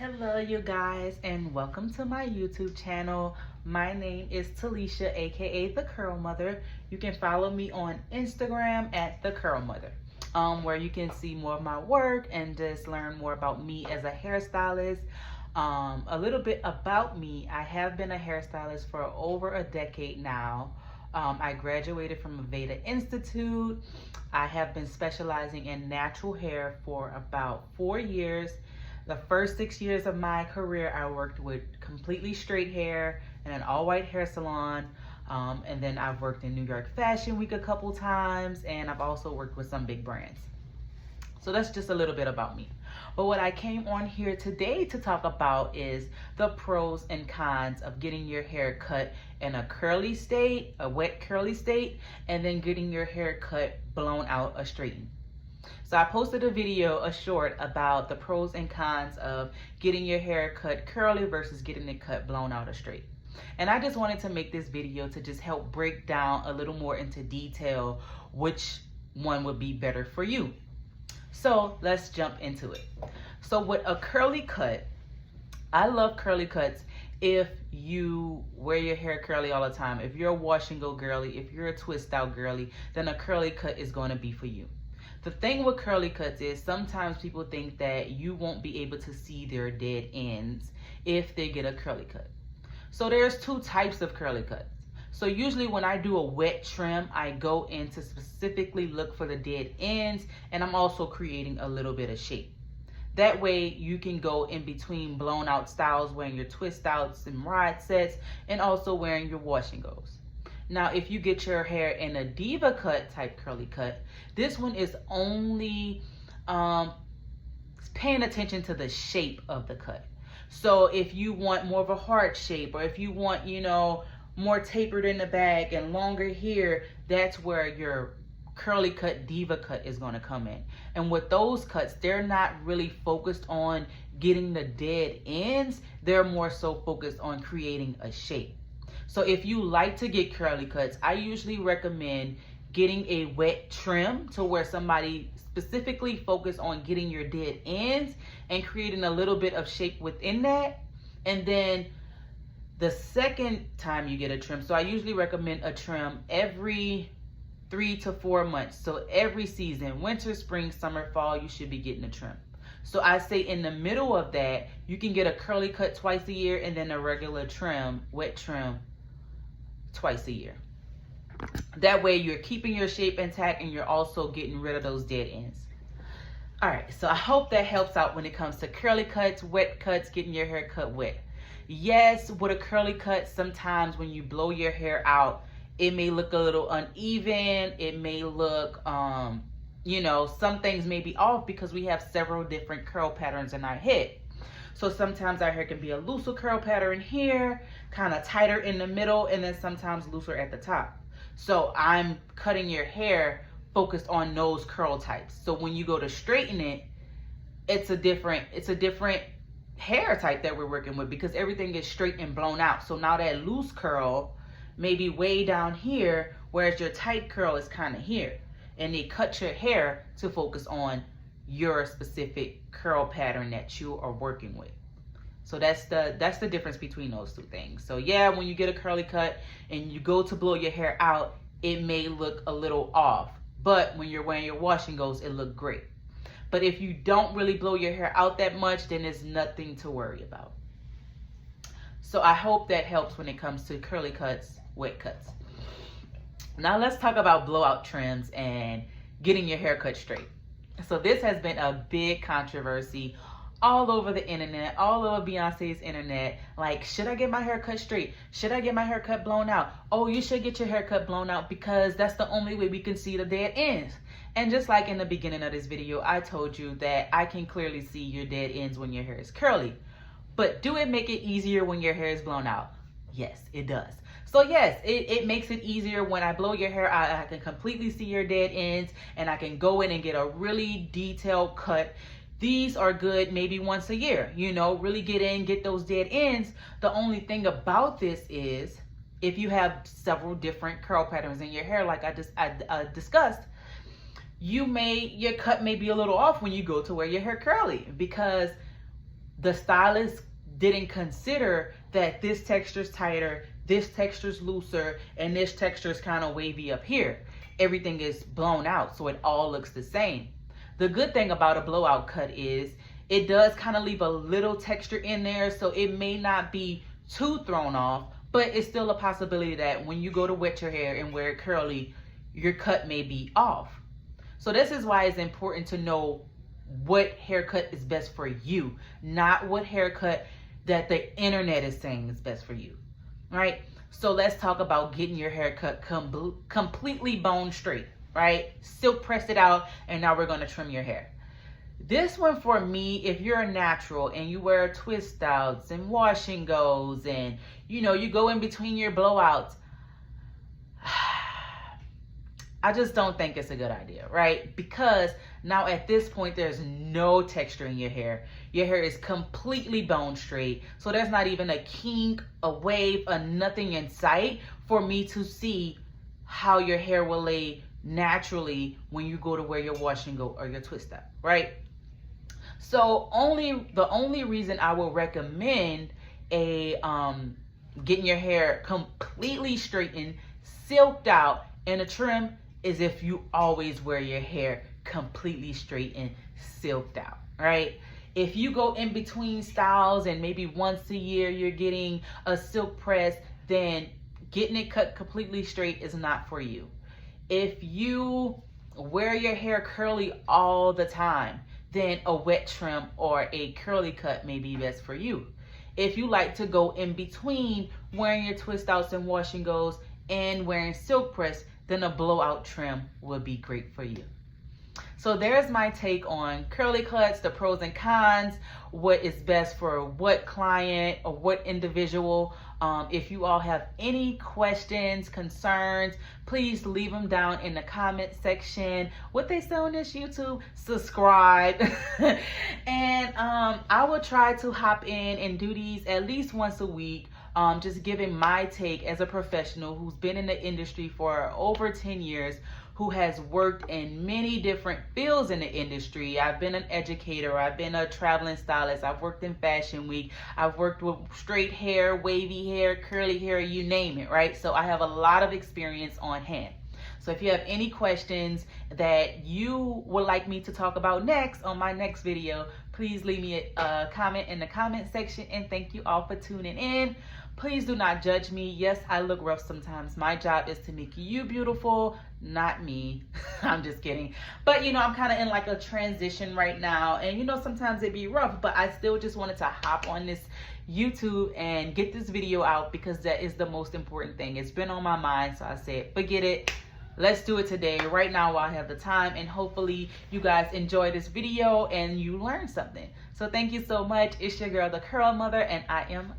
Hello you guys and welcome to my YouTube channel. My name is Talisha, aka The Curl Mother. You can follow me on Instagram at The Curl Mother, where you can see more of my work and just learn more about me as a hairstylist. A little bit about me: I have been a hairstylist for over a decade now. I graduated from Aveda Institute. I have been specializing in natural hair for about 4 years. The first 6 years of my career, I worked with completely straight hair in an all-white hair salon. And then I've worked in New York Fashion Week a couple times, and I've also worked with some big brands. So that's just a little bit about me. But what I came on here today to talk about is the pros and cons of getting your hair cut in a curly state, a wet curly state, and then getting your hair cut blown out or straightened. So I posted a video, a short, about the pros and cons of getting your hair cut curly versus getting it cut blown out or straight. And I just wanted to make this video to just help break down a little more into detail which one would be better for you. So let's jump into it. So with a curly cut, I love curly cuts if you wear your hair curly all the time. If you're a wash and go girly, if you're a twist out girly, then a curly cut is going to be for you. The thing with curly cuts is sometimes people think that you won't be able to see their dead ends if they get a curly cut. So there's two types of curly cuts. So usually when I do a wet trim, I go in to specifically look for the dead ends, and I'm also creating a little bit of shape. That way you can go in between blown out styles, wearing your twist outs and rod sets, and also wearing your wash and goes. Now, if you get your hair in a diva cut type curly cut, this one is only paying attention to the shape of the cut. So if you want more of a heart shape, or if you want, more tapered in the back and longer here, that's where your curly cut diva cut is going to come in. And with those cuts, they're not really focused on getting the dead ends. They're more so focused on creating a shape. So if you like to get curly cuts, I usually recommend getting a wet trim to where somebody specifically focus on getting your dead ends and creating a little bit of shape within that. And then the second time you get a trim, so I usually recommend a trim every 3 to 4 months. So every season, winter, spring, summer, fall, you should be getting a trim. So I say in the middle of that, you can get a curly cut twice a year and then a regular trim, wet trim, twice a year. That way you're keeping your shape intact and you're also getting rid of those dead ends. All right, so I hope that helps out when it comes to curly cuts, wet cuts, getting your hair cut wet. Yes, with a curly cut, sometimes when you blow your hair out, it may look a little uneven. It may look, some things may be off because we have several different curl patterns in our head. So sometimes our hair can be a looser curl pattern here, kind of tighter in the middle, and then sometimes looser at the top. So I'm cutting your hair focused on those curl types. So when you go to straighten it, it's a different hair type that we're working with because everything is straight and blown out. So now that loose curl may be way down here, whereas your tight curl is kind of here. And they cut your hair to focus on your specific curl pattern that you are working with. So that's the difference between those two things. So yeah, when you get a curly cut and you go to blow your hair out, it may look a little off. But when you're wearing your wash and goes, it look great. But if you don't really blow your hair out that much, then it's nothing to worry about. So I hope that helps when it comes to curly cuts, wet cuts. Now let's talk about blowout trims and getting your hair cut straight. So this has been a big controversy all over the internet, all over Beyonce's internet. Like, should I get my hair cut straight? Should I get my hair cut blown out? Oh, you should get your hair cut blown out because that's the only way we can see the dead ends. And just like in the beginning of this video, I told you that I can clearly see your dead ends when your hair is curly. But do it make it easier when your hair is blown out? Yes, it does. So yes, it makes it easier when I blow your hair out. I can completely see your dead ends and I can go in and get a really detailed cut. These are good maybe once a year, really get in, get those dead ends. The only thing about this is if you have several different curl patterns in your hair, like I discussed, your cut may be a little off when you go to wear your hair curly because the stylist didn't consider that this texture is tighter, this texture is looser, and this texture is kind of wavy up here. Everything is blown out, so it all looks the same. The good thing about a blowout cut is it does kind of leave a little texture in there, so it may not be too thrown off, but it's still a possibility that when you go to wet your hair and wear it curly, your cut may be off. So this is why it's important to know what haircut is best for you, not what haircut that the internet is saying is best for you, right? So let's talk about getting your haircut completely bone straight, right? Silk pressed it out, and now we're gonna trim your hair. This one for me, if you're a natural and you wear twist outs and wash and goes and you know, you go in between your blowouts, I just don't think it's a good idea, right? Because now at this point, there's no texture in your hair. Your hair is completely bone straight. So there's not even a kink, a wave, a nothing in sight for me to see how your hair will lay naturally when you go to wear your wash and go or your twist up, right? So the only reason I will recommend getting your hair completely straightened, silked out, and a trim is if you always wear your hair completely straight and silked out, right? If you go in between styles and maybe once a year you're getting a silk press, then getting it cut completely straight is not for you. If you wear your hair curly all the time, then a wet trim or a curly cut may be best for you. If you like to go in between wearing your twist outs and wash and goes and wearing silk press, then a blowout trim would be great for you. So there's my take on curly cuts, the pros and cons, what is best for what client or what individual. If you all have any questions, concerns, please leave them down in the comment section. What they say on this YouTube, subscribe. And I will try to hop in and do these at least once a week. Just giving my take as a professional who's been in the industry for over 10 years, who has worked in many different fields in the industry. I've been an educator, I've been a traveling stylist, I've worked in Fashion Week, I've worked with straight hair, wavy hair, curly hair, you name it, right? So I have a lot of experience on hand. So if you have any questions that you would like me to talk about next on my next video, please leave me a comment in the comment section, and thank you all for tuning in. Please do not judge me. Yes, I look rough sometimes. My job is to make you beautiful, not me. I'm just kidding. But you know, I'm kind of in like a transition right now, and you know, sometimes it be rough, but I still just wanted to hop on this YouTube and get this video out because that is the most important thing. It's been on my mind, so I said, forget it. Let's do it today, right now while I have the time, and hopefully you guys enjoy this video and you learn something. So thank you so much. It's your girl, the Curl Mother, and I am